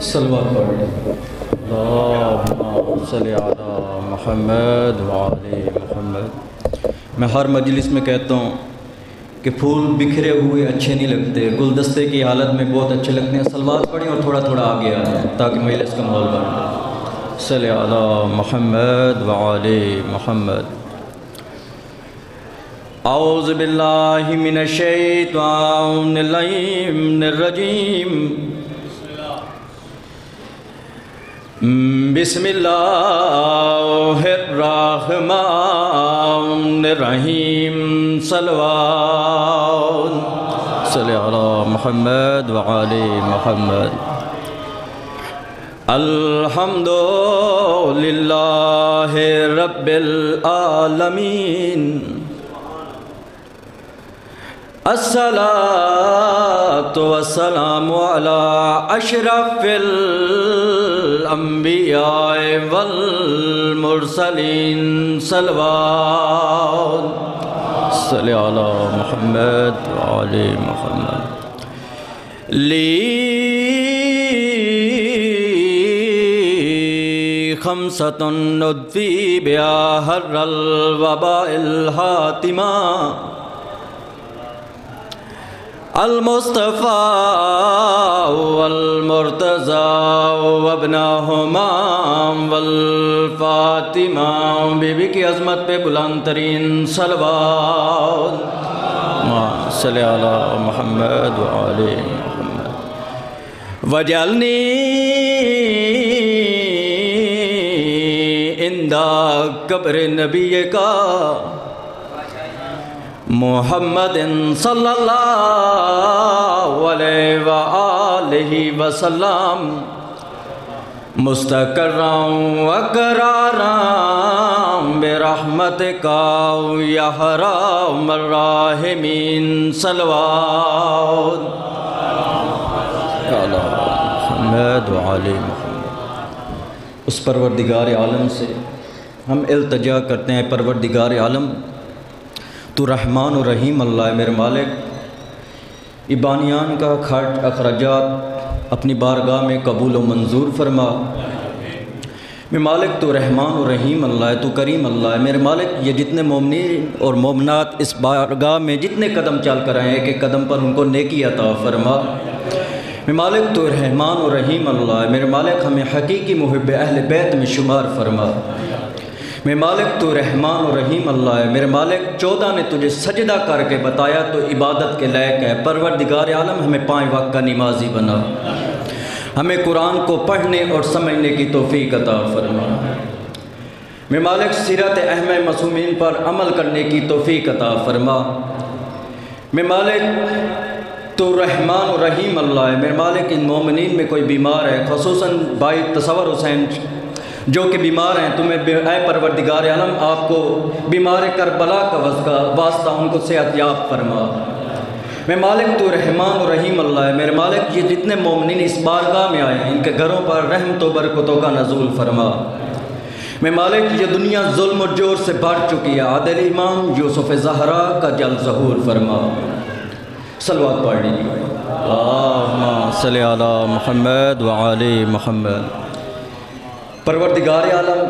صلوات پڑھیں۔ اللہم صلی علی محمد وعلی محمد۔ میں ہر مجلس میں کہتا ہوں کہ پھول بکھرے ہوئے اچھے نہیں لگتے، گلدستے کی حالت میں بہت اچھے لگتے ہیں۔ صلوات پڑھیں اور تھوڑا تھوڑا آگے آ جائیں تاکہ مجلس کا ماحول بن جائے۔ صلی علی محمد وعلی محمد۔ اعوذ باللہ من الشیطان الرجیم، بسم اللہ الرحمن الرحیم۔ صلوات صلی علی محمد وعلی محمد۔ الحمد للہ رب العالمین، الصلاة والسلام علی اشرف الانبیاء والمرسلین۔ صلوات صلی علی محمد وعلی محمد۔ لی خمسۃ ندفی بہا حر الوباء الحاتمہ، المصطفیٰ والمرتضیٰ وابنہما والفاطمہ۔ بی بی کی عظمت پہ بلند ترین صلوات صلی علی محمد وعلی محمد۔ وجعلنی عند قبر نبی کا محمد صلی اللہ علیہ وآلہ وسلم، مستقرا وقرارا برحمتک یا ارحم الراحمین۔ صلوات علی محمد وعلی محمد۔ اس پروردگار عالم سے ہم التجا کرتے ہیں، پروردگار عالم تو رحمان و رحیم اللہ ہے میرے مالک، ایبانیان کا خرچ اخراجات اپنی بارگاہ میں قبول و منظور فرما۔ میرے مالک تو رحمان و رحیم اللہ ہے، تو کریم اللہ ہے میرے مالک۔ یہ جتنے مومنین اور مومنات اس بارگاہ میں جتنے قدم چل کر آئے ہیں، ایک ایک قدم پر ان کو نیکی عطا فرما۔ میرے مالک تو رحمان و رحیم اللہ ہے میرے مالک، ہمیں حقیقی محب اہل بیت میں شمار فرما۔ میرے مالک تو رحمان و رحیم اللہ ہے میرے مالک، 14 نے تجھے سجدہ کر کے بتایا تو عبادت کے لائق ہے۔ پروردگار عالم ہمیں 5 وقت کا نمازی بنا، ہمیں قرآن کو پڑھنے اور سمجھنے کی توفیق عطا فرما۔ میرے مالک سیرت اہم معصومین پر عمل کرنے کی توفیق عطا فرما۔ میرے مالک تو رحمان و رحیم اللہ ہے میرے مالک، ان مومنین میں کوئی بیمار ہے، خصوصاً بھائی تصور حسین جو کہ بیمار ہیں، تمہیں اے پروردگار عالم آپ کو بیمار کربلا کا واسطہ ان کو صحت یاب فرما۔ میرے مالک تو رحمان و رحیم اللہ ہے میرے مالک، یہ جتنے مومنین اس بارگاہ میں آئے ہیں ان کے گھروں پر رحمت و برکتوں کا نزول فرما۔ میرے مالک یہ دنیا ظلم و جور سے بھر چکی ہے، عادل امام یوسف زہرا کا جلد ظہور فرما۔ صلوات پڑھ لیجیے۔ اللہم صلی علی محمد وعلی محمد۔ پروردگار عالم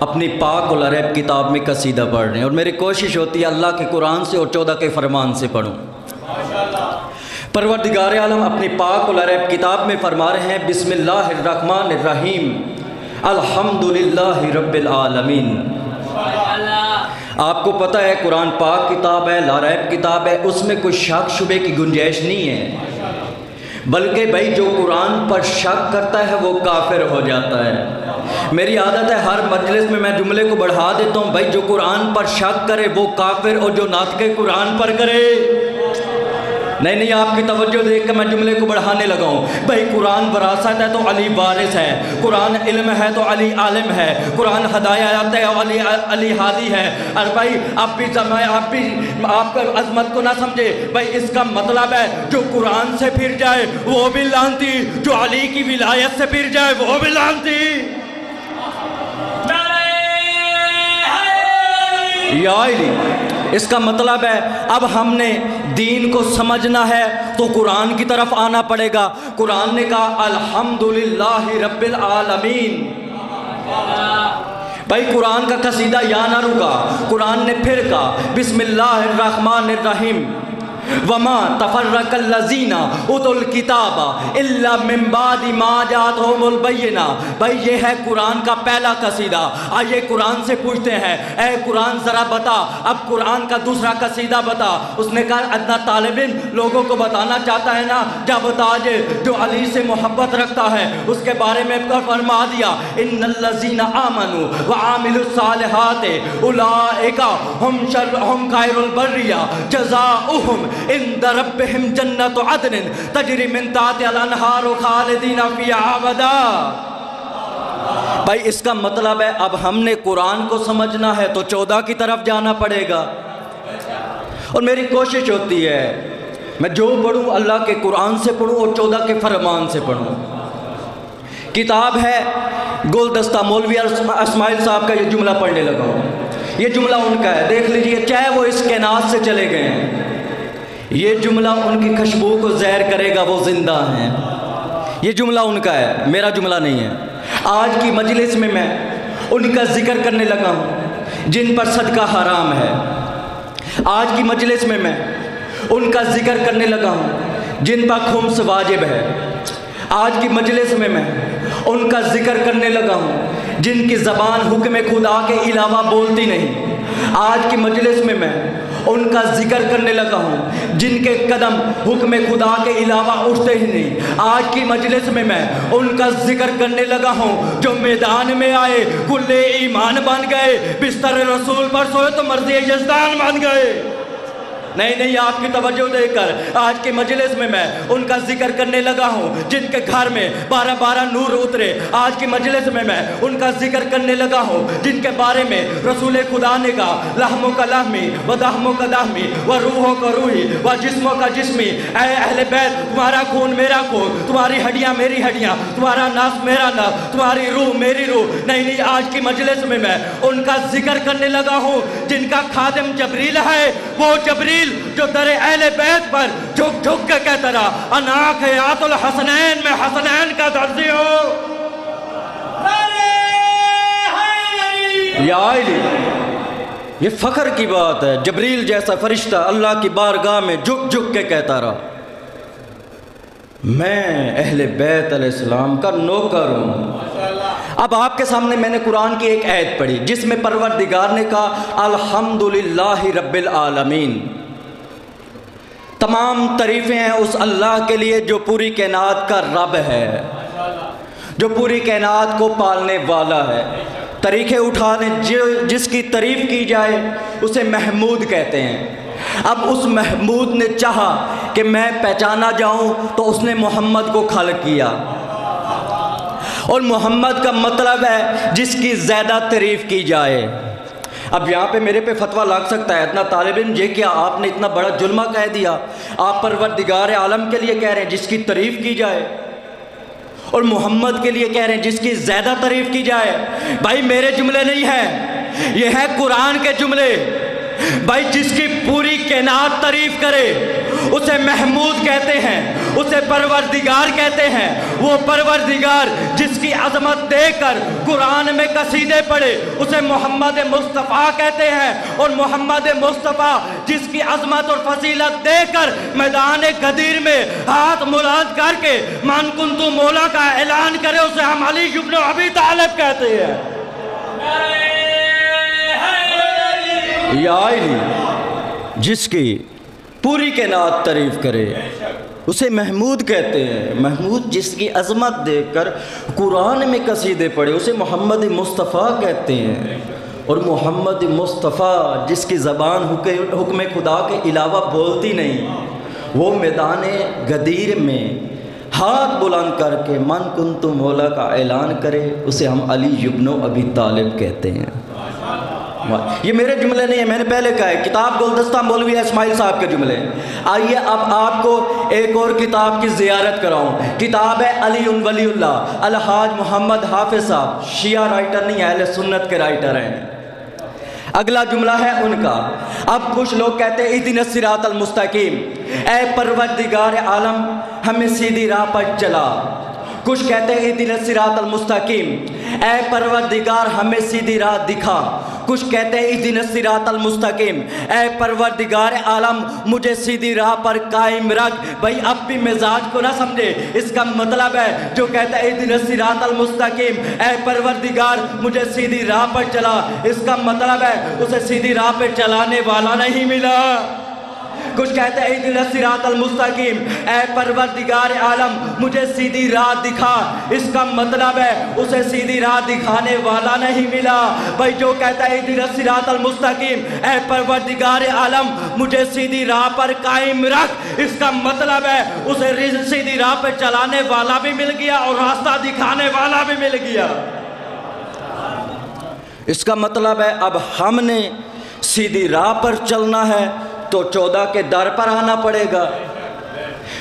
اپنی پاک العریب کتاب میں قصیدہ پڑھ رہے ہیں، اور میری کوشش ہوتی ہے اللہ کے قرآن سے اور 14 کے فرمان سے پڑھوں۔ پروردگار عالم اپنی پاک العریب کتاب میں فرما رہے ہیں، بسم اللہ الرحمن الرحیم، الحمدللہ رب العالمین۔ آپ کو پتہ ہے قرآن پاک کتاب ہے، لا ریب کتاب ہے، اس میں کوئی شک شبے کی گنجائش نہیں ہے، بلکہ بھائی جو قرآن پر شک کرتا ہے وہ کافر ہو جاتا ہے۔ میری عادت ہے ہر مجلس میں جملے کو بڑھا دیتا ہوں، بھائی جو قرآن پر شک کرے وہ کافر، اور جو ناطق قرآن پر کرے نہیں آپ کی توجہ دیکھ کے میں جملے کو بڑھانے لگا ہوں۔ بھائی قرآن وراثت ہے تو علی وارث ہے، قرآن علم ہے تو علی عالم ہے، قرآن ہدایت ہے اور علی ہادی ہے۔ اور بھائی آپ بھی آپ کا عظمت کو نہ سمجھے، بھائی اس کا مطلب ہے جو قرآن سے پھر جائے وہ بھی لعنتی، جو علی کی ولایت سے پھر جائے وہ بھی لعنتی۔ یا علی اس کا مطلب ہے اب ہم نے دین کو سمجھنا ہے تو قرآن کی طرف آنا پڑے گا۔ قرآن نے کہا الحمدللہ رب العالمین۔ بھائی قرآن کا قصیدہ یا نہ رکا، قرآن نے پھر کہا بسم اللہ الرحمن الرحیم وما تفرق الذین اوتوا الکتاب الا من بعد ما جاءتهم البینہ۔ بھائی یہ ہے قرآن کا پہلا قصیدہ۔ آئیے قرآن سے پوچھتے ہیں اے قرآن ذرا بتا، اب قرآن کا دوسرا قصیدہ بتا۔ اس نے کہا ادنا طالب علم لوگوں کو بتانا چاہتا ہے نا، جب بتا جو علی سے محبت رکھتا ہے اس کے بارے میں فرما دیا ان الذین آمنوا وعاملوا الصالحات اولئک هم خیر البریہ جزاؤہم عند ربہم جنت عدن تجری من تحتہا الانہار خالدین فیہا ابدا۔ بھائی اس کا مطلب ہے اب ہم نے قرآن کو سمجھنا ہے تو 14 کی طرف جانا پڑے گا۔ اور میری کوشش ہوتی ہے میں جو پڑھوں اللہ کے قرآن سے پڑھوں اور 14 کے فرمان سے پڑھوں۔ کتاب ہے گلدستہ، مولوی اسماعیل صاحب کا یہ جملہ پڑھنے لگا ہوں۔ یہ جملہ ان کا ہے، دیکھ لیجئے، چاہے وہ اس کائنات سے چلے گئے ہیں، یہ جملہ ان کی خوشبو کو زہر کرے گا، وہ زندہ ہیں۔ یہ جملہ ان کا ہے، میرا جملہ نہیں ہے۔ آج کی مجلس میں میں ان کا ذکر کرنے لگا ہوں جن پر صدقہ حرام ہے۔ آج کی مجلس میں میں ان کا ذکر کرنے لگا ہوں جن پر خمس واجب ہے۔ آج کی مجلس میں میں ان کا ذکر کرنے لگا ہوں جن کی زبان حکم خدا کے علاوہ بولتی نہیں۔ آج کی مجلس میں میں ان کا ذکر کرنے لگا ہوں جن کے قدم حکم خدا کے علاوہ اٹھتے ہی نہیں۔ آج کی مجلس میں میں ان کا ذکر کرنے لگا ہوں جو میدان میں آئے کلے ایمان بن گئے، بستر رسول پر سوئے تو مرضی یزدان بن گئے۔ نہیں آپ کی توجہ دے کر آج کے مجلس میں ان کا ذکر کرنے لگا ہوں جن کے گھر میں 12 نور اترے۔ آج کی مجلس میں ان کا ذکر کرنے لگا ہوں جن کے بارے میں رسول خدا نے کہا لحموں کا لحمی و دہموں کا دہمی و روحوں کا روحی و جسموں کا جسمی۔ اے اہل بیت تمہارا خون میرا خون، تمہاری ہڈیاں میری ہڈیاں، تمہارا نفس میرا نفس، تمہاری روح میری روح۔ نہیں آج کی مجلس میں ان کا ذکر کرنے لگا ہوں جن کا خادم جبریل ہے، وہ جبریل جو در اہل بیت پر جھک جھک کے کہتا رہا انا خیات الحسنین، میں حسنین کا درزی ہوں۔ یا علی، یہ فخر کی بات ہے، جبریل جیسا فرشتہ اللہ کی بارگاہ میں جھک جھک کے کہتا رہا میں اہل بیت علیہ السلام کا نوکر ہوں۔ اب آپ کے سامنے میں نے قرآن کی ایک آیت پڑھی جس میں پروردگار نے کہا الحمدللہ رب العالمین۔ تمام تعریفیں ہیں اس اللہ کے لیے جو پوری کائنات کا رب ہے، جو پوری کائنات کو پالنے والا ہے۔ طریقے اٹھانے جس کی تعریف کی جائے اسے محمود کہتے ہیں۔ اب اس محمود نے چاہا کہ میں پہچانا جاؤں تو اس نے محمد کو خلق کیا، اور محمد کا مطلب ہے جس کی زیادہ تعریف کی جائے۔ اب یہاں پہ میرے پہ فتویٰ لگ سکتا ہے اتنا طالب علم یہ کیا آپ نے اتنا بڑا جرمہ کہہ دیا، آپ پروردگار عالم کے لیے کہہ رہے ہیں جس کی تعریف کی جائے، اور محمد کے لیے کہہ رہے ہیں جس کی زیادہ تعریف کی جائے۔ بھائی میرے جملے نہیں ہیں، یہ ہے قرآن کے جملے۔ بھائی جس کی پوری کائنات تعریف کرے اسے محمود کہتے ہیں، اسے پروردگار کہتے ہیں۔ وہ پروردگار جس کی عظمت دیکھ کر قرآن میں قصیدے پڑھے اسے محمد مصطفیٰ کہتے ہیں، اور محمد مصطفیٰ جس کی عظمت اور فضیلت دیکھ کر میدان غدیر میں ہاتھ ملاد کر کے من کنت مولا کا اعلان کرے اسے ہم علی بن ابی طالب کہتے ہیں۔ یا علی، جس کی پوری کائنات تعریف کرے اسے محمود کہتے ہیں۔ محمود جس کی عظمت دیکھ کر قرآن میں قصیدے پڑھے اسے محمد مصطفیٰ کہتے ہیں، اور محمد مصطفیٰ جس کی زبان حکم خدا کے علاوہ بولتی نہیں، وہ میدان غدیر میں ہاتھ بلند کر کے من کنت مولا کا اعلان کرے اسے ہم علی بن ابی طالب کہتے ہیں۔ یہ میرے جملے نہیں ہیں، میں نے پہلے کہا ہے کتاب گلدستہ مولوی اسماعیل صاحب کے جملے۔ آئیے اب آپ کو ایک اور کتاب کی زیارت کراؤں۔ کتاب ہے علی ولی اللہ، الحاج محمد حافظ صاحب، شیعہ رائٹر نہیں، اہل سنت کے رائٹر ہیں۔ اگلا جملہ ہے ان کا۔ اب کچھ لوگ کہتے ہیں اہدنا الصراط المستقیم، اے پروردگار عالم ہمیں سیدھی راہ پر چلا۔ کچھ کہتے ہیں اہدنا الصراط المستقیم، اے پروردگار ہمیں سیدھی راہ دکھا۔ کچھ کہتے ہیں اہدنا الصراط المستقیم، اے پروردگار عالم مجھے سیدھی راہ پر قائم رکھ۔ بھائی اب بھی مزاج کو نہ سمجھے، اس کا مطلب ہے جو کہتا ہے اہدنا الصراط المستقیم، اے پروردگار مجھے سیدھی راہ پر چلا، اس کا مطلب ہے اسے سیدھی راہ پر چلانے والا نہیں ملا۔ کچھ کہتے ہیں اہدنا الصراط المستقیم، اے پروردگار عالم مجھے سیدھی راہ دکھا، اس کا مطلب ہے اسے سیدھی راہ دکھانے والا نہیں ملا۔ بھائی جو کہتا ہے اہدنا الصراط المستقیم، اے پروردگار عالم مجھے سیدھی راہ پر قائم رکھ، اس کا مطلب ہے اسے سیدھی راہ پر چلانے والا بھی مل گیا اور راستہ دکھانے والا بھی مل گیا۔ اس کا مطلب ہے اب ہم نے سیدھی راہ پر چلنا ہے تو 14 کے در پر آنا پڑے گا،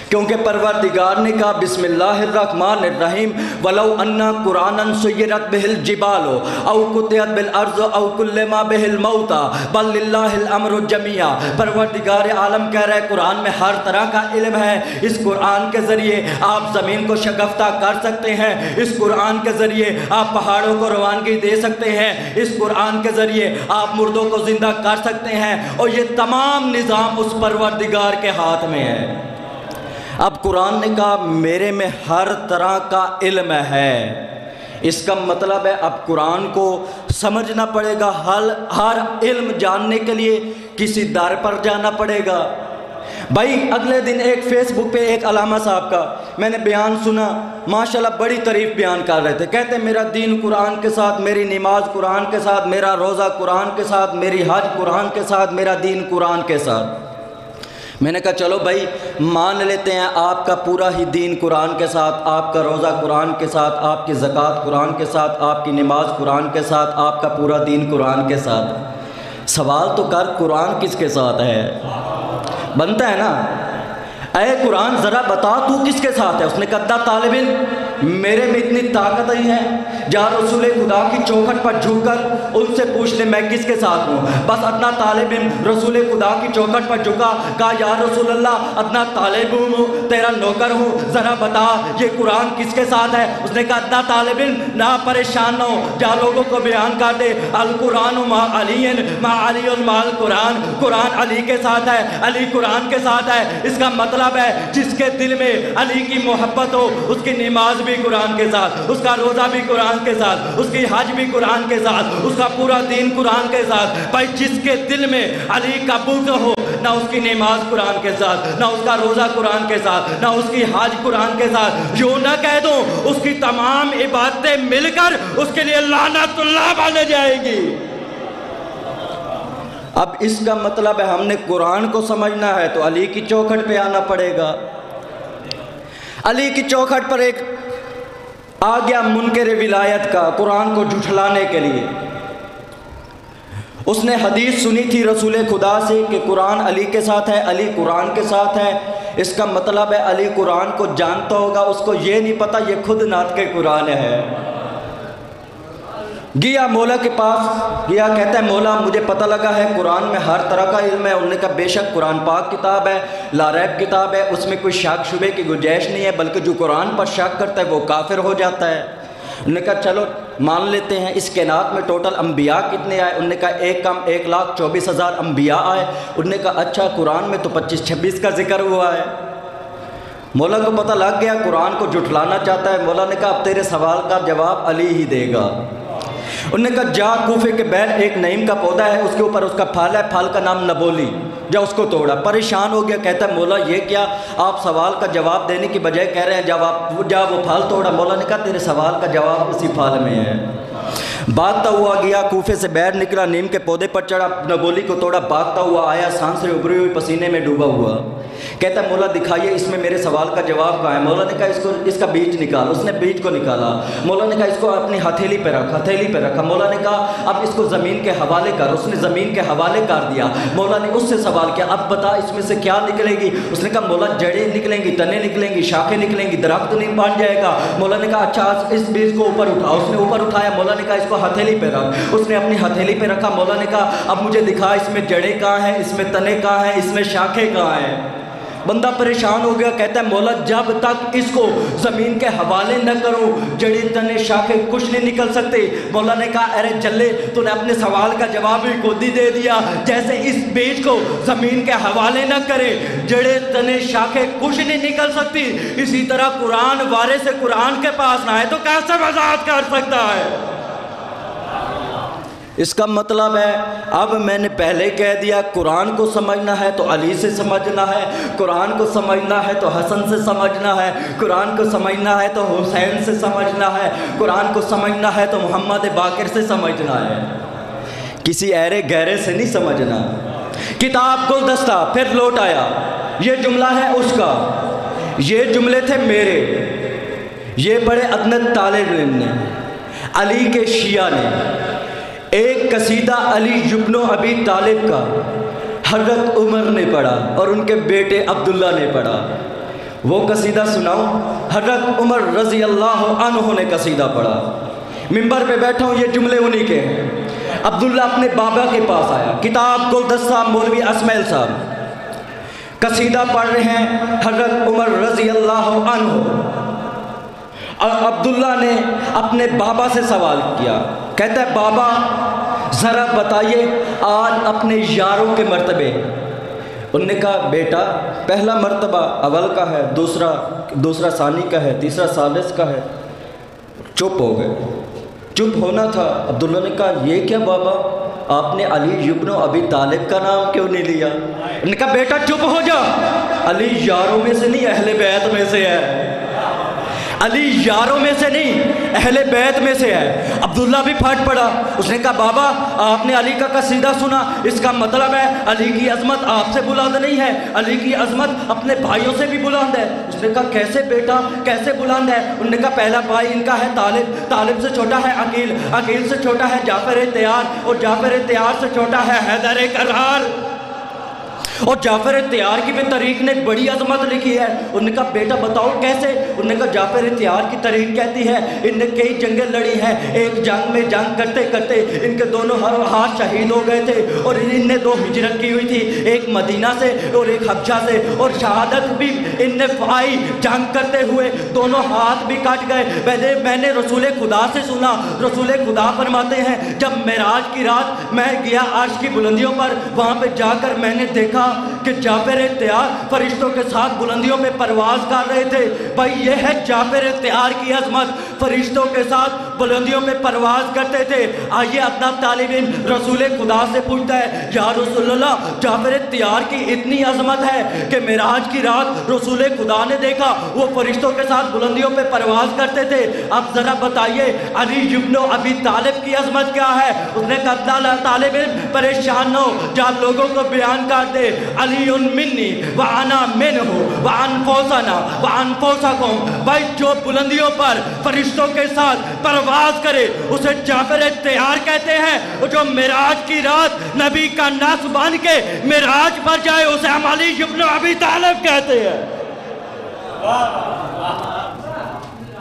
کیونکہ پروردگار نے کہا بسم اللہ الرحمن الرحیم ولو انا قرآنا سیرت بہ الجبال او قطعت بالارض او کلم بہ الموتى بل للہ الامر جمیعا۔ پروردگار عالم کہہ رہے قرآن میں ہر طرح کا علم ہے، اس قرآن کے ذریعے آپ زمین کو شگفتہ کر سکتے ہیں، اس قرآن کے ذریعے آپ پہاڑوں کو روانگی دے سکتے ہیں، اس قرآن کے ذریعے آپ مردوں کو زندہ کر سکتے ہیں، اور یہ تمام نظام اس پروردگار کے ہاتھ میں ہے۔ اب قرآن نے کہا میرے میں ہر طرح کا علم ہے، اس کا مطلب ہے اب قرآن کو سمجھنا پڑے گا، ہر علم جاننے کے لیے کسی در پر جانا پڑے گا۔ بھائی اگلے دن ایک فیس بک پہ ایک علامہ صاحب کا میں نے بیان سنا، ماشاءاللہ بڑی تعریف بیان کر رہے تھے، کہتے میرا دین قرآن کے ساتھ، میری نماز قرآن کے ساتھ، میرا روزہ قرآن کے ساتھ، میری حج قرآن کے ساتھ، میرا دین قرآن کے ساتھ۔ میں نے کہا چلو بھائی مان لیتے ہیں آپ کا پورا ہی دین قرآن کے ساتھ، آپ کا روزہ قرآن کے ساتھ، آپ کی زکوٰۃ قرآن کے ساتھ، آپ کی نماز قرآن کے ساتھ، آپ کا پورا دین قرآن کے ساتھ۔ سوال تو کر قرآن کس کے ساتھ ہے؟ بنتا ہے نا، اے قرآن ذرا بتا تو کس کے ساتھ ہے؟ اس نے کہا طالب علم میرے میں اتنی طاقت نہیں ہے، جا رسول خدا کی چوکھٹ پر جھک کر ان سے پوچھ لے میں کس کے ساتھ ہوں۔ بس ادنا طالب علم رسول خدا کی چوکھٹ پر جھکا، کہا یا رسول اللہ ادنا طالب ہوں، تیرا نوکر ہوں، ذرا بتا یہ قرآن کس کے ساتھ ہے؟ اس نے کہا ادنا طالب علم نہ پریشان نہ ہو، جا لوگوں کو بیان کر دے القرآن مع علی مع علی مع القرآن، قرآن علی کے ساتھ ہے، علی قرآن کے ساتھ ہے۔ اس کا مطلب ہے جس کے دل میں علی کی محبت ہو اس کی نماز بھی قرآن کے ساتھ، اس کا روزہ بھی قرآن کے ساتھ، اس کی حج بھی قرآن کے ساتھ، اس کا پورا دین قرآن کے ساتھ۔ بھائی جس کے دل میں علی کا بغض ہو نہ اس کی نماز قرآن کے ساتھ، نہ اس کا روزہ قرآن کے ساتھ، نہ اس کی حج قرآن کے ساتھ، یوں نہ کہہ دو اس کی تمام عبادتیں مل کر اس کے لیے لعنت اللہ بن جائے گی۔ اب اس کا مطلب ہے ہم نے قرآن کو سمجھنا ہے تو علی کی چوکھٹ پہ آنا پڑے گا۔ علی کی چوکھٹ پر ایک آ گیا منکر ولایت کا قرآن کو جھٹلانے کے لیے، اس نے حدیث سنی تھی رسول خدا سے کہ قرآن علی کے ساتھ ہے، علی قرآن کے ساتھ ہے۔ اس کا مطلب ہے علی قرآن کو جانتا ہوگا، اس کو یہ نہیں پتا یہ خود ناطق قرآن ہے۔ گیا مولا کے پاس گیا، کہتا ہے مولا مجھے پتہ لگا ہے قرآن میں ہر طرح کا علم ہے۔ انہوں نے کہا بے شک قرآن پاک کتاب ہے، لا ریب کتاب ہے، اس میں کوئی شک شبے کی گنجائش نہیں ہے، بلکہ جو قرآن پر شک کرتا ہے وہ کافر ہو جاتا ہے۔ انہوں نے کہا چلو مان لیتے ہیں اس کائنات میں ٹوٹل انبیاء کتنے آئے؟ انہوں نے کہا ایک کم 1,24,000 انبیاء آئے۔ انہوں نے کہا اچھا قرآن میں تو 25-26 کا ذکر ہوا ہے۔ مولا کو پتہ لگ گیا قرآن کو جھٹلانا چاہتا ہے۔ مولا نے کہا اب تیرے سوال کا جواب علی ہی دے گا۔ انہوں نے کہا جا کوفے کے بین ایک نعیم کا پودا ہے، اس کے اوپر اس کا پھل ہے، پھل کا نام نبولی، جا اس کو توڑا۔ پریشان ہو گیا، کہتا ہے مولا یہ کیا؟ آپ سوال کا جواب دینے کی بجائے کہہ رہے ہیں جا وہ پھل توڑا۔ مولا نے کہا تیرے سوال کا جواب اسی پھل میں ہے۔ بھاگتا ہوا گیا، کوفے سے باہر نکلا، نیم کے پودے پر چڑھا، نبولی کو توڑا، بھاگتا ہوا آیا، سانس سے ابھری ہوئی، پسینے میں ڈوبا ہوا۔ کہتا ہے مولا دکھائیے اس میں میرے سوال کا جواب کہاں ہے؟ مولا نے کہا اس کا بیج نکال۔ اس نے بیج کو نکالا۔ مولا نے کہا اس کو اپنی ہتھیلی پہ رکھ، ہتھیلی پہ رکھا۔ مولا نے کہا اب اس کو زمین کے حوالے کر۔ اس نے زمین کے حوالے کر دیا۔ مولا نے اس سے سوال کیا اب بتا اس میں سے کیا نکلے گی؟ اس نے کہا مولا جڑیں نکلیں گی، تنے نکلیں گی، شاخیں نکلیں گی، درخت نہیں بن جائے گا۔ مولا نے کہا اچھا اس بیج کو اوپر اٹھا۔ اس نے اوپر اٹھایا۔ مولا نے کہا اس کو ہتھیلی پہ رکھ۔ اس نے اپنی ہتھیلی پہ رکھا۔ مولا نے کہا اب مجھے دکھا اس میں جڑیں کہاں ہیں، اس میں تنے کہاں ہیں، اس میں شاخیں کہاں ہیں؟ بندہ پریشان ہو گیا، کہتا ہے مولا جب تک اس کو زمین کے حوالے نہ کرو جڑی تنے شاخیں کچھ نہیں نکل سکتے۔ مولا نے کہا ارے جلے تو نے اپنے سوال کا جواب ہی خود ہی دے دیا۔ جیسے اس بیج کو زمین کے حوالے نہ کرے جڑے تنے شاخیں کچھ نہیں نکل سکتی، اسی طرح قرآن وارث سے قرآن کے پاس نہ آئے تو کیسے وضاحت کر سکتا ہے؟ اس کا مطلب ہے اب میں نے پہلے کہہ دیا قرآن کو سمجھنا ہے تو علی سے سمجھنا ہے، قرآن کو سمجھنا ہے تو حسن سے سمجھنا ہے، قرآن کو سمجھنا ہے تو حسین سے سمجھنا ہے، قرآن کو سمجھنا ہے تو محمد باقر سے سمجھنا ہے، کسی ایرے گہرے سے نہیں سمجھنا۔ کتاب گلدستہ پھر لوٹ آیا، یہ جملہ ہے اس کا، یہ جملے تھے میرے، یہ بڑے ادنیٰ طالب علم نے، علی کے شیعہ نے ایک قصیدہ علی ابن ابی طالب کا حضرت عمر نے پڑھا اور ان کے بیٹے عبداللہ نے پڑھا۔ وہ قصیدہ سناؤں؟ حضرت عمر رضی اللہ عنہ نے قصیدہ پڑھا۔ ممبر پہ بیٹھا ہوں، یہ جملے انہی کے ہیں۔ عبداللہ اپنے بابا کے پاس آیا، کتاب گلدستہ مولوی اسماعیل صاحب قصیدہ پڑھ رہے ہیں حضرت عمر رضی اللہ عنہ۔ اور عبداللہ نے اپنے بابا سے سوال کیا، کہتا ہے بابا ذرا بتائیے آج اپنے یاروں کے مرتبے۔ انہوں نے کہا بیٹا پہلا مرتبہ اول کا ہے، دوسرا ثانی کا ہے، تیسرا ثالث کا ہے۔ چپ ہو گئے، چپ ہونا تھا۔ عبداللہ نے کہا یہ کیا بابا، آپ نے علی ابن ابی طالب کا نام کیوں نہیں لیا؟ انہوں نے کہا بیٹا چپ ہو جا، علی یاروں میں سے نہیں اہل بیت میں سے ہے، علی یاروں میں سے نہیں اہل بیت میں سے ہے۔ عبداللہ بھی پھٹ پڑا، اس نے کہا بابا آپ نے علی کا قصیدہ سنا، اس کا مطلب ہے علی کی عظمت آپ سے بلند نہیں ہے، علی کی عظمت اپنے بھائیوں سے بھی بلند ہے۔ اس نے کہا کیسے بیٹا کیسے بلند ہے؟ انہوں نے کہا پہلا بھائی ان کا ہے طالب، طالب سے چھوٹا ہے عقیل، عقیل سے چھوٹا ہے جعفر تیار، اور جعفر تیار سے چھوٹا ہے حیدر کرار، اور جعفر تیار کی بھی تاریخ نے بڑی عظمت لکھی ہے۔ انہوں نے کہا بیٹا بتاؤ کیسے؟ انہوں نے کہا جعفر تیار کی تاریخ کہتی ہے ان نے کئی جنگیں لڑی ہیں، ایک جنگ میں جنگ کرتے کرتے ان کے دونوں ہاتھ شہید ہو گئے تھے، اور ان نے 2 ہجرت کی ہوئی تھی، ایک مدینہ سے اور ایک حبشہ سے، اور شہادت بھی ان نے پائی جنگ کرتے ہوئے، دونوں ہاتھ بھی کٹ گئے۔ میں نے رسول خدا سے سنا، رسول خدا فرماتے ہیں جب معراج کی رات میں گیا عرش کی بلندیوں پر، وہاں پہ جا کر میں نے دیکھا کہ جعفر تیار فرشتوں کے ساتھ بلندیوں میں پرواز کر رہے تھے۔ بھائی یہ ہے جعفر تیار کی عظمت، فرشتوں کے ساتھ بلندیوں میں پرواز کرتے تھے۔ آئیے ادنا طالب علم رسول خدا سے پوچھتا ہے یا رسول اللہ جعفر تیار کی اتنی عظمت ہے کہ معراج کی رات رسول خدا نے دیکھا وہ فرشتوں کے ساتھ بلندیوں پہ پرواز کرتے تھے، اب ذرا بتائیے علی ابن ابی طالب کی عظمت کیا ہے؟ اس نے کہا طالب علم پریشان نہ ہو، جا لوگوں کو بیان کر دے علی منی وانا منہ وانفسنا وانفسکم۔ بھائی جو بلندیوں پر فرشتوں کے ساتھ پرواز کرے اسے جعفر تیار کہتے ہیں، اور جو معراج کی رات نبی کا ناس بن کے معراج پر جائے اسے ہم علی ابن ابی طالب کہتے ہیں،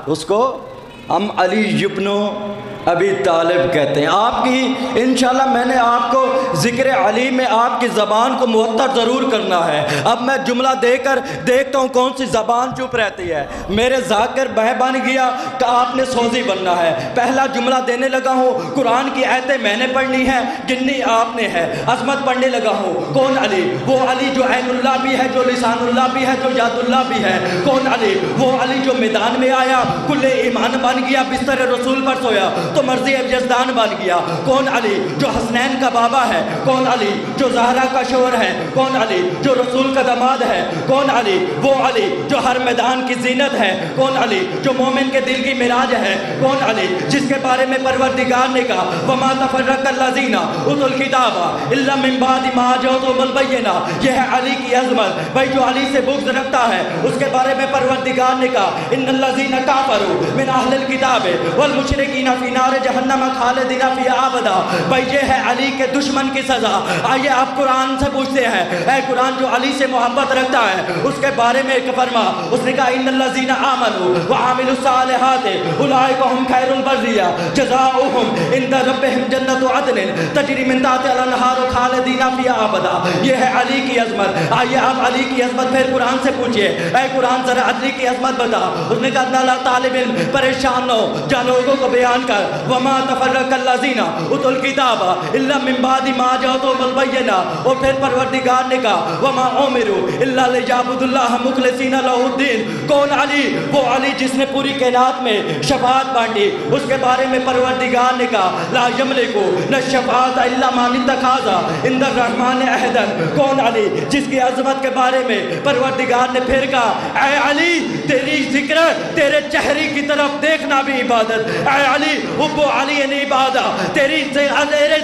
اس کو ہم علی ابن ابی طالب کہتے ہیں۔ آپ کی انشاءاللہ میں نے آپ کو ذکر علی میں آپ کی زبان کو معطر ضرور کرنا ہے۔ اب میں جملہ دے کر دیکھتا ہوں کون سی زبان چپ رہتی ہے۔ میرے ذاکر بہ بن گیا کہ آپ نے سوزی بننا ہے۔ پہلا جملہ دینے لگا ہوں، قرآن کی آیتیں میں نے پڑھنی ہے، گننی آپ نے ہے، عظمت پڑھنے لگا ہوں۔ کون علی؟ وہ علی جو عین اللہ بھی ہے، جو لسان اللہ بھی ہے، جو یاد اللہ بھی ہے۔ کون علی؟ وہ علی جو میدان میں آیا کل ایمان بن گیا، بستر رسول پر سویا۔ تو مرضی یزدان بن گیا۔ کون علی جو حسنین کا بابا ہے؟ کون علی جو زہرا کا شوہر ہے؟ کون علی جو رسول کا داماد ہے؟ کون علی وہ علی جو ہر میدان کی زینت ہے؟ کون علی جو مومن کے دل کی معراج ہے؟ کون علی جس کے بارے میں پروردگار نے کہا وَمَا تَفَرَّقَ الَّذِينَ أُوتُوا الْكِتَابَ إِلَّا مِن بَعْدِ مَا جَاءَتْهُمُ الْبَيِّنَاتُ۔ یہ ہے علی کی عظمت۔ بھائی جو علی سے بغض رکھتا ہے اس کے بارے میں پروردگار نے کہا إِنَّ الَّذِينَ كَفَرُوا مِنْ أَهْلِ الْكِتَابِ وَالْمُشْرِكِينَ فِي نَارِ جَهَنَّمَ خَالِدِينَ فِيهَا أَبَدًا۔ بھائی یہ ہے علی کے دشمن کی سزا۔ آئیے آپ قرآن سے پوچھتے ہیں، اے قرآن جو علی سے محبت رکھتا ہے اس کے بارے میں ایک فرما، اس نے کہا إِنَّ الَّذِينَ آمَنُوا وَعَمِلُوا الصَّالِحَاتِ أُولَٰئِكَ هُمْ خَيْرُ الْبَرِّيَّةِ جَزَاؤُهُمْ عِندَ رَبِّهِمْ جَنَّةُ عَدْنٍ تَجْرِی مِن تحتہا الْأَنْہارُ خَالِدِینَ فِیہا أَبَدًا۔ یہ ہے علی کی عظمت۔ آئیے آپ علی کی عظمت پھر قرآن سے پوچھئے، اے قرآن ذرا علی کی عظمت بتا۔ اس نے کہا اللہ طالب علم پریشان ہو جا لوگوں کو بیان کر وَمَا تَفَرَّقَ الَّذِينَ أُوتُوا الْكِتَابَ إِلَّا مِن بَعْدِ مَا جَاءَتْهُمُ الْبَيِّنَاتُ۔ اور پھر پروردگار نے کہا وَمَا أُمِرُوا إِلَّا لِيَعْبُدُوا اللَّهَ مُخْلِصِينَ لَهُ الدِّينَ۔ کون علی؟ وہ علی جس نے پوری کائنات میں شفاعت بانٹی۔ اس کے بارے میں پروردگار نے کہا لا یملکو نہ شفاعت الا من اتخذ عند الرحمن عہدا۔ کون علی؟ جس کی عظمت کے بارے میں پروردگار نے پھر کہا اے علی تیری ذکر تیرے چہرے کی طرف دیکھنا بھی عبادت۔ اے علی حب علی یعنی عبادت۔ تیرے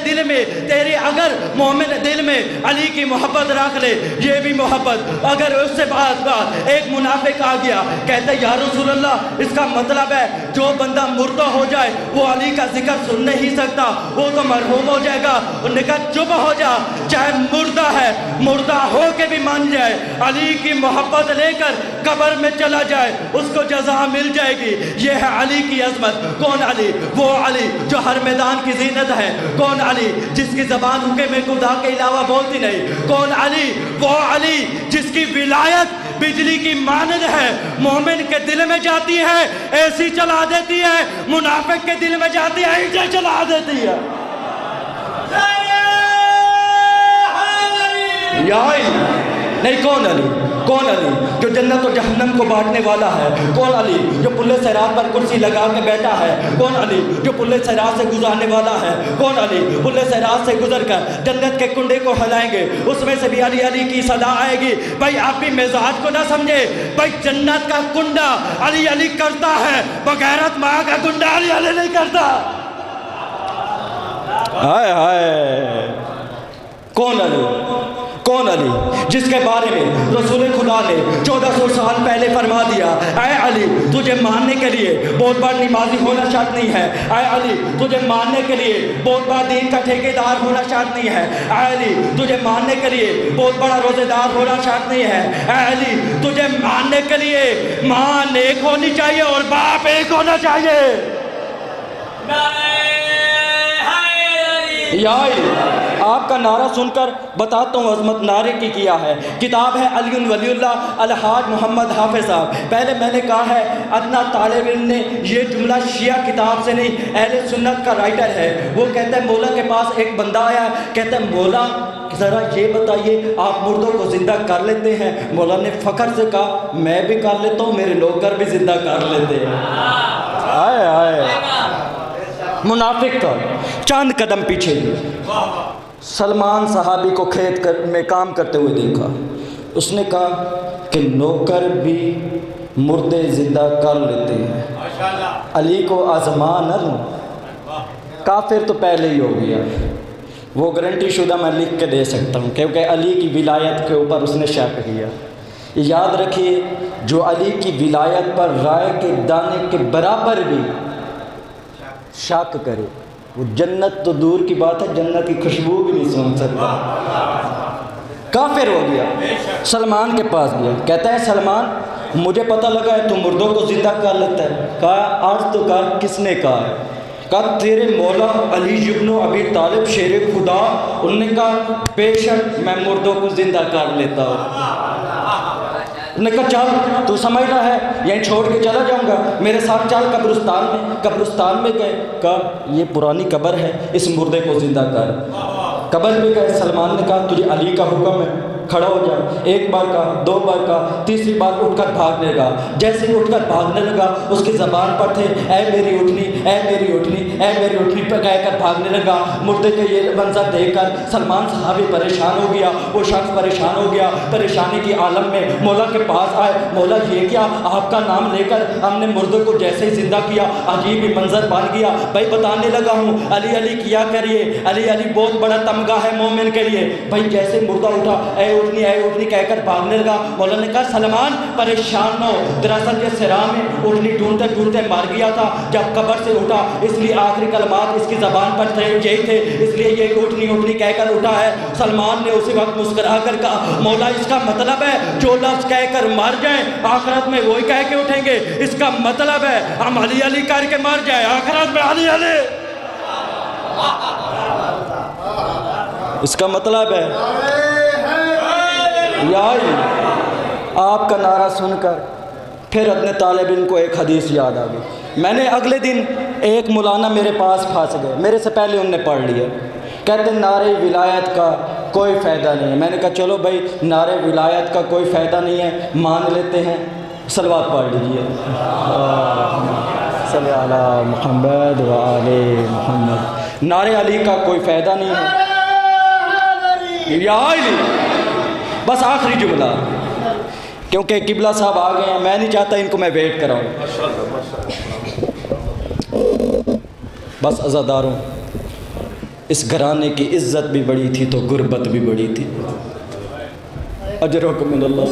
دل میں تیری اگر مومن دل میں علی کی محبت رکھ لے یہ بھی محبت۔ اگر اس سے بات ایک منافق آ گیا کہتے یا رسول اللہ اس کا مطلب ہے جو بندہ مردہ ہو جائے وہ علی کا ذکر سن نہیں سکتا، وہ تو مرحوم ہو جائے گا۔ انہوں نے کہا چپ ہو جا، چاہے مردہ ہے مردہ ہو کے بھی مان جائے، علی کی محبت لے کر قبر میں چلا جائے اس کو جزا مل جائے گی۔ یہ ہے علی کی عظمت۔ کون علی؟ وہ علی جو ہر میدان کی زینت ہے۔ کون علی جس کی زبان حکم خدا کے علاوہ بولتی نہیں۔ کون علی؟ وہ علی جس کی ولایت بجلی کی مانند ہے، مومن کے دل میں جاتی ہے ایسی چلا دیتی ہے، منافق کے دل میں جاتی ہے ایسے چلا دیتی ہے۔ یا نہیں کون علی؟ کون علی جو جنت و جہنم کو بانٹنے والا ہے؟ کون علی جو پل صراط پر کرسی لگا کے بیٹھا ہے؟ کون علی جو پل صراط سے گزارنے والا ہے؟ کون علی پل صراط سے گزر کر جنت کے کنڈے کو ہلائیں گے اس میں سے بھی علی علی کی صدا آئے گی۔ بھائی آپ بھی مزاج کو نہ سمجھے، بھائی جنت کا کنڈا علی علی کرتا ہے، بغیرت ماں کا کنڈا علی علی نہیں کرتا۔ ہائے ہائے کون علی؟ کون علی جس کے بارے میں رسول خدا نے 1400 سال پہلے فرما دیا اے علی تجھے ماننے کے لیے بہت بڑا نمازی ہونا شرط نہیں ہے، اے علی تجھے ماننے کے لیے بہت بڑا دین کا ٹھیکیدار ہونا شرط نہیں ہے، اے علی تجھے ماننے کے لیے بہت بڑا روزے دار ہونا شرط نہیں ہے، اے علی تجھے ماننے کے لیے ماں نیک ہونی چاہیے اور باپ ایک ہونا چاہیے۔ یا آپ کا نعرہ سن کر بتاتا ہوں عظمت نعرے کی کیا ہے۔ کتاب ہے علی ولی اللہ الحاج محمد حافظ صاحب۔ پہلے میں نے کہا ہے ادنا طالب علم نے یہ جملہ شیعہ کتاب سے نہیں اہل سنت کا رائٹر ہے۔ وہ کہتا ہے مولا کے پاس ایک بندہ آیا کہتا ہے مولا ذرا یہ بتائیے آپ مردوں کو زندہ کر لیتے ہیں؟ مولا نے فخر سے کہا میں بھی کر لیتا ہوں، میرے نوکر بھی زندہ کر لیتے ہیں۔ آئے آئے منافق تھا، چاند قدم پیچھے سلمان صحابی کو کھیت میں کام کرتے ہوئے دیکھا، اس نے کہا کہ نوکر بھی مردے زندہ کر لیتے ہیں، علی کو آزما نہ لوں۔ کافر تو پہلے ہی ہو گیا، وہ گارنٹی شدہ میں لکھ کے دے سکتا ہوں کیونکہ علی کی ولایت کے اوپر اس نے شک کیا۔ یاد رکھیے جو علی کی ولایت پر رائے کے دانے کے برابر بھی شک کرے وہ جنت تو دور کی بات ہے جنت کی خوشبو بھی نہیں سن سکتا۔ کافر ہو گیا، سلمان کے پاس گیا، کہتا ہے سلمان مجھے پتہ لگا ہے تو مردوں کو زندہ کر لیتا ہے۔ کہا آج تو کہا کس نے کہا ہے؟ کہا تیرے مولا علی ابن ابی طالب شیر خدا، انہوں نے کہا بے شک میں مردوں کو زندہ کر لیتا ہوں۔ انہوں نے کہا چل تو سمجھ رہا ہے یہیں چھوڑ کے چلا جاؤں گا، میرے ساتھ چل قبرستان میں۔ قبرستان میں گئے، کہا یہ پرانی قبر ہے اس مردے کو زندہ کر۔ قبر میں گئے، سلمان نے کہا تجھے علی کا حکم ہے؟ کھڑا ہو جائے، ایک بار کہا، دو بار کہا، تیسری بار اٹھ کر بھاگنے لگا۔ جیسے ہی اٹھ کر بھاگنے لگا اس کی زبان پر تھے اے میری اٹھنی، اے میری اٹھنی، اے میری اٹھنی پہ کہہ کر بھاگنے لگا۔ مردے کے یہ منظر دیکھ کر سلمان صحابی پریشان ہو گیا، وہ شخص پریشان ہو گیا، پریشانی کی عالم میں مولا کے پاس آئے۔ مولا یہ کیا، آپ کا نام لے کر ہم نے مردے کو جیسے ہی زندہ کیا عجیب ہی منظر بن گیا۔ بھائی بتانے لگا ہوں علی علی کیا کریے، علی علی بہت بڑا تمغہ ہے مومن کے لیے۔ بھائی جیسے مردہ اٹھا اے اٹھنی کہہ کر بھاگنے لگا۔ مولا نے کہا سلمان پریشان نہ ہو، دراصل یہ صراع میں اٹھنی ڈھونڈتے ڈھونڈتے مر گیا تھا، جب قبر سے اٹھا اس لیے آخری کلمات اس کی زبان پر تھے یہی تھے، اس لیے یہ اٹھنی کہہ کر اٹھا ہے۔ سلمان نے اسی وقت مسکرا کر کہا مولا اس کا مطلب ہے جو لفظ کہہ کر مر جائیں آخرت میں وہی کہہ کے اٹھیں گے، اس کا مطلب ہے ہم علی علی کر کے مر جائیں آخرت میں علی علی، اس کا مطلب ہے یا آپ کا نعرہ سن کر پھر اپنے طالب علم کو ایک حدیث یاد آ گئی۔ میں نے اگلے دن ایک مولانا میرے پاس پھنس گئے، میرے سے پہلے انہوں نے پڑھ لیا، کہتے ہیں نعرے ولایت کا کوئی فائدہ نہیں ہے۔ میں نے کہا چلو بھائی نعرے ولایت کا کوئی فائدہ نہیں ہے مان لیتے ہیں، صلوات پڑھ لیجئے صلی علی محمد و آل محمد۔ نعرے علی کا کوئی فائدہ نہیں ہے یا علی، بس آخری جملہ کیونکہ قبلہ صاحب آ گئے ہیں، میں نہیں چاہتا ان کو میں ویٹ کراؤں۔ بس عزاداروں اس گھرانے کی عزت بھی بڑی تھی تو غربت بھی بڑی تھی، اجرکم من اللہ۔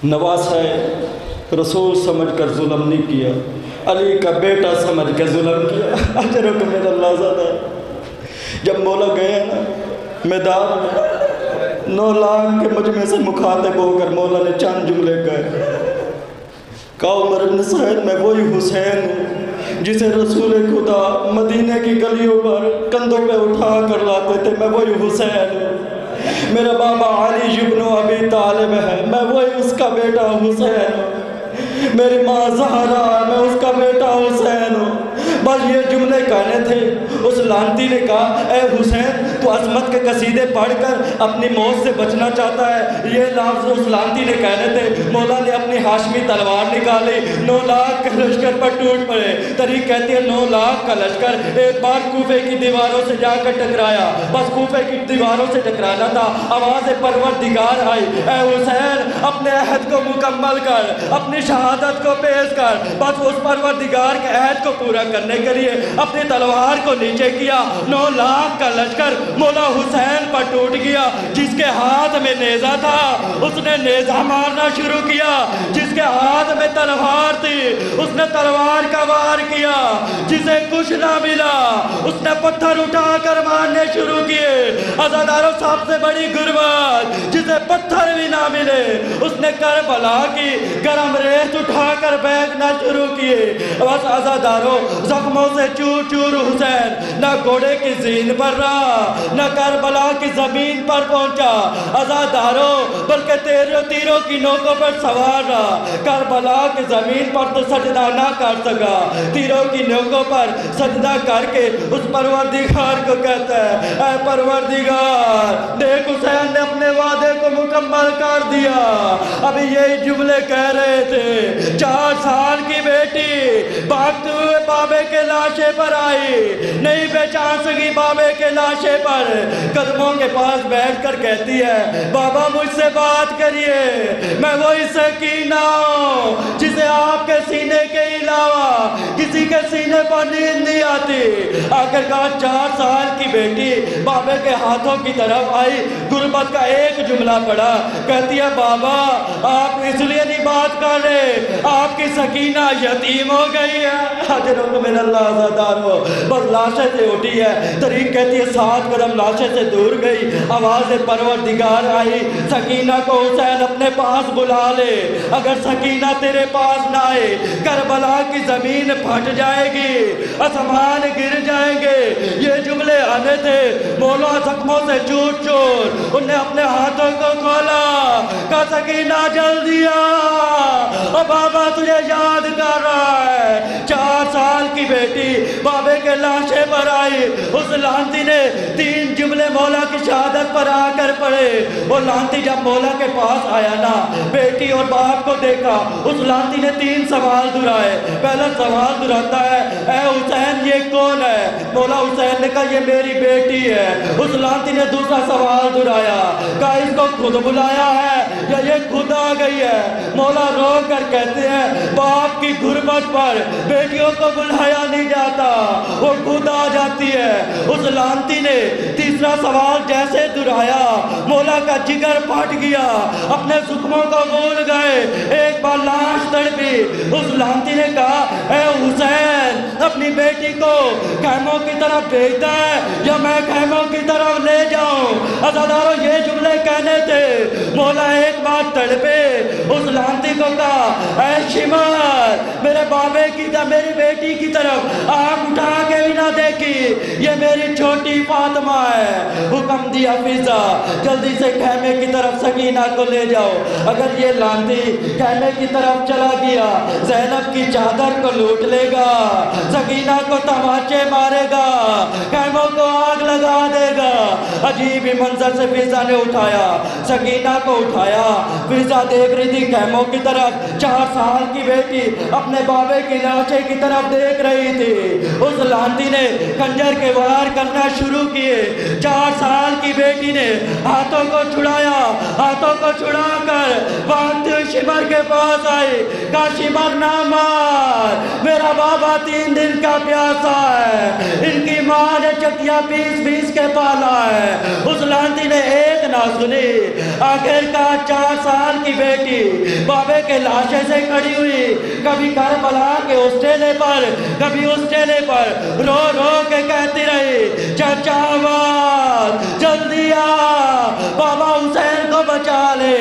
نواز ہے رسول سمجھ کر ظلم نہیں کیا، علی کا بیٹا سمجھ کر ظلم کیا، اجرکم من اللہ زیادہ۔ جب مولا گئے نا میدان میں 9 لاکھ کے مجمع سے مخاطب ہو کر مولا نے چند جملے کہے، کہا عمر بن سعید میں وہی حسین ہوں جسے رسول خدا مدینہ کی گلیوں پر کندھوں پہ اٹھا کر لاتے تھے، میں وہی حسین ہوں۔ میرا بابا علی ابن ابی طالب ہے، میں وہی اس کا بیٹا حسین ہوں۔ میری ماں زہرا ہے، میں اس کا بیٹا حسین ہوں۔ بس یہ جملے کہنے تھے۔ اس لانتی نے کہا اے حسین تو عظمت کے قصیدے پڑھ کر اپنی موت سے بچنا چاہتا ہے، یہ لفظ اس لانتی نے کہنے تھے۔ مولا نے اپنی ہاشمی تلوار نکالی، 9 لاکھ کے لشکر پر ٹوٹ پڑے۔ تاریخ کہتی ہے 9 لاکھ کا لشکر ایک بار کوفے کی دیواروں سے جا کر ٹکرایا، بس کوفے کی دیواروں سے ٹکرانا تھا۔ آواز پروردگار آئی اے حسین اپنے عہد کو مکمل کر، اپنی شہادت کو پیش کر۔ بس اس پروردگار کے عہد کو پورا کرنے کے لیے اپنی تلوار کو نیچے کیا، 9 لاکھ کا لشکر مولا حسین پر ٹوٹ گیا۔ جس کے ہاتھ میں نیزہ تھا اس نے نیزہ مارنا شروع کیا، جس کے ہاتھ میں تلوار تھی اس نے تلوار کا وار کیا، جسے کچھ نہ ملا اس نے پتھر اٹھا کر مارنے شروع کیے۔ عزاداروں سب سے بڑی غربت جسے پتھر بھی نہ ملے اس نے کربلا کی گرم ریت اٹھا کر پھینکنا شروع کیے۔ بس عزاداروں زخموں سے چور چور حسین نہ گھوڑے کی زین پر رہا نہ کربلا کی زمین پر پہنچا عزاداروں، بلکہ تیروں کی نوکوں پر سوار رہا۔ کربلا کی زمین پر تو سجدہ نہ کر سکا، تیروں کی نوکوں پر سجدہ کر کے اس پروردگار کو کہتا ہے اے پروردگار دیکھ حسین نے اپنے وعدے کو مکمل کر دیا۔ ابھی یہی جملے کہہ رہے تھے، 4 سال کی بیٹی بھاگتے ہوئے بابے کے لاشے پر آئی، نہیں پہچان سکی بابے کے لاشے پر، قدموں کے پاس بیٹھ کر کہتی ہے بابا مجھ سے بات کریے، میں وہی سکینہ ہوں جسے آپ کے سینے کے علاوہ کسی کے سینے پر نیند نہیں آتی۔ آخرکار 4 سال کی بیٹی بابے کے ہاتھوں کی طرف آئی، غربت کا ایک جملہ پڑا، کہتی ہے بابا آپ اس لیے نہیں بات کر رہے، آپ کی سکینہ یتیم ہو گئی ہے۔ حضرت من اللہ عزادار ہو، بس لاشے سے اٹھی ہے۔ تاریخ کہتی ہے 7 قدم لاشے سے دور گئی، آواز پروردگار آئی سکینہ کو حسین اپنے پاس بلا لے، اگر سکینہ تیرے پاس نہ آئے کربلا کی زمین پھٹ جائے گی، آسمان گر جائیں گے۔ یہ جملے آنے تھے، مولا زخموں سے چور چور انہیں اپنے ہاتھوں کو کھولا، کہا سکینہ جلدی آ، اور بابا تجھے یاد کر رہا ہے۔ 4 سال کی بیٹی بابے کے لاشے پر آئی، اس لانتی نے 3 جملے مولا کی شہادت پر آ کر پڑھے۔ وہ لانتی جب مولا کے پاس آیا نا، بیٹی اور باپ کو دیکھا، اس لانتی نے 3 سوال دہرائے۔ پہلا سوال دہراتا ہے، اے حسین یہ کون ہے؟ مولا حسین نے کہا یہ میری بیٹی ہے۔ اس لانتی نے دوسرا سوال دہرایا، کہا اس کو خود بلایا ہے یا یہ خود آ گئی ہے؟ مولا رو کر کہتے ہیں باپ کی غربت پر بیٹیوں کو بلایا نہیں جاتا، وہ خود آ جاتی ہے۔ اس لانتی نے تیسرا سوال جیسے دہرایا، مولا کا جگر پھٹ گیا، اپنے زخموں کو بھول گئے، ایک بار لاش تڑپی۔ اس لانتی نے کہا اے حسین اپنی بیٹی کو خیموں کی طرف بھیجتا ہے یا میں خیموں کی طرف لے جاؤں؟ عزاداروں یہ جملے کہنے تھے۔ مولا ایک بار تڑپے، اس لانتی کو کہا اے شمر میرے بابے کی طرف، میری بیٹی کی طرف آنکھ اٹھا کے بھی نہ دیکھی، یہ میری چھوٹی فاطمہ ہے۔ حکم دیا فضا جلدی سے خیمے کی طرف سکینہ کو لے جاؤ۔ اگر یہ لانتی خیمے کی طرف چلا گیا، زینب کی چادر کو لوٹ لے گا، سکینہ کو تماچے مارے گا، خیموں کو آگ لگا دے گا۔ عجیب ہی منظر سے فضا نے اٹھایا، سکینہ کو اٹھایا۔ فضا دیکھ رہی تھی خیموں کی طرف، 4 سال کی بیٹی اپنے بابے کی لاشے کی طرف دیکھ رہی تھی۔ اس لانتی نے خنجر کے وار کرنا شروع کیے۔ 4 سال کی بیٹی نے ہاتھوں کو چھڑایا، ہاتھوں کو چھڑا کر بانتے ہوئے شمر کے پاس آئی، کہا شمر نہ مار، میرا بابا 3 دن کا پیاسا ہے، ان کی ماں نے چکیا پیس کے پالا ہے۔ اس لانتی نے ایک نہ سنی، آخر کا 4 سال کی بیٹی بابے کے لاشے سے کھڑی ہوئی، کبھی کربلا کے اس ٹیلے پر، کبھی اس ٹیلے پر رو رو کے کہتی رہی چچا آواز جلدی آ، بابا حسین کو بچا لے۔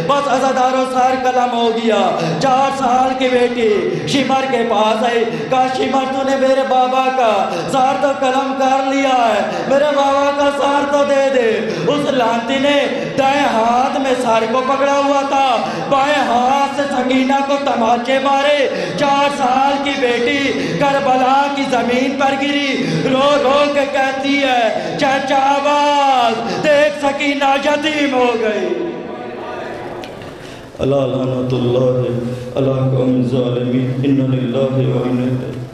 بس عزاداروں سر قلم ہو گیا۔ 4 سال کی بیٹی شمر کے پاس آئی، کہا شمر تو نے میرے بابا کا سر تو قلم کر لیا ہے، میرے بابا کا سر تو دے دے۔ اس لانتی نے دائیں ہاتھ میں سر کو پکڑا ہوا تھا، بائیں ہاتھ سے سکینہ کو تماچے مارے۔ 4 سال کی بیٹی کربلا کی زمین پر گری، رو رو کے کہتی ہے چچا آواز دیکھ سکینہ یتیم ہو گئی۔ اللہ لعنت اللہ علی قوم الظالمین، انا للہ و انا الیہ